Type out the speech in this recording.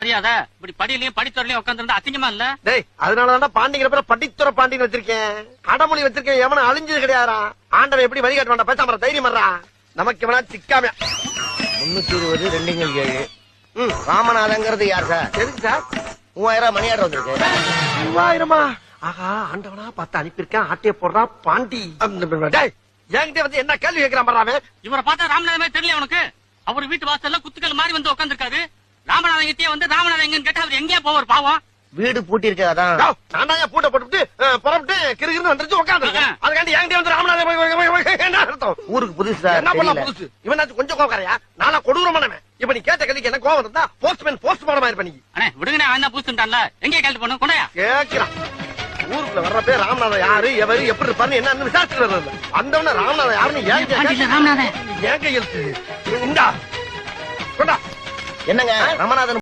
தெரியாத இப்படி படியிலயும் படித்துறையிலயும் உட்காந்துருந்தா அசிங்கமா இல்ல? டேய், அதனாலதான் பாண்டிங்கிற பேர படித்துறை பாண்டின்னு வச்சிருக்கேன். அடமொழி வச்சிருக்கேன். எவனும் அழிஞ்சது கிடையாதா? ஆண்டவன் எப்படி வழிகாட்ட வேண்டாம். பேசாம தைரியம் வர்றா. நமக்கு எவனா சிக்காம 320 2 ராமநாதங்கிறது யார் சார்? எதுக்கு சார்? 3000 மணி ஆர்டர் வந்திருக்கு. 3000? ஆஹா, ஆண்டவனா பார்த்து அனுப்பியிருக்கேன். ஆட்டைய போடுறா பாண்டி. டேய், என்கிட்ட வந்து என்ன கேள்வி கேட்கிறான் பாரு அவன். இவரை பார்த்தா ராமநாதமே தெரியல உனக்கு? அவரு வீட்டு வாசல்ல குத்துக்கள் மாதிரி வந்து உட்காந்துருக்காரு. ராமநாதன் கிட்டே வந்து ராமநாதன் எங்கன்னு கேட்டா அவர் எங்கேயா போவார் பாவம்? வீடு பூட்டி இருக்கு அதான். நான் பூட்டை போட்டு புறப்பட்டு கிருகிருன்னு வந்துருச்சு உட்காந்து. அதுக்காண்டி என்கிட்ட வந்து ராமநாதன் என்ன அர்த்தம்? ஊருக்கு புதுசு சார். என்ன பண்ணலாம் புதுசு? இவனாச்சும் கொஞ்சம் கோவக்காரையா? நானா கொடூரமானவன். இப்ப நீ கேட்ட கல்விக்கு என்ன கோவம் இருந்தா போஸ்ட்மேன் போஸ்ட்மார்டம் ஆயிருப்ப நீ. அண்ணே விடுங்கண்ணே, அவன் தான் பூசுட்டான்ல. எங்கே கேள்வி பண்ணு கொண்டாயா? கேட்கிறான். ஊருக்குள்ள வர்றப்பே ராமநாதன் யாரு எவரு எப்படி இருப்பாரு என்ன விசாரிச்சு வந்தவன ராமநாதன் யாருன்னு ராமநாதன் ஏன் கையெழுத்து இந்தா கொண்டா. என்னங்க ராமநாதன்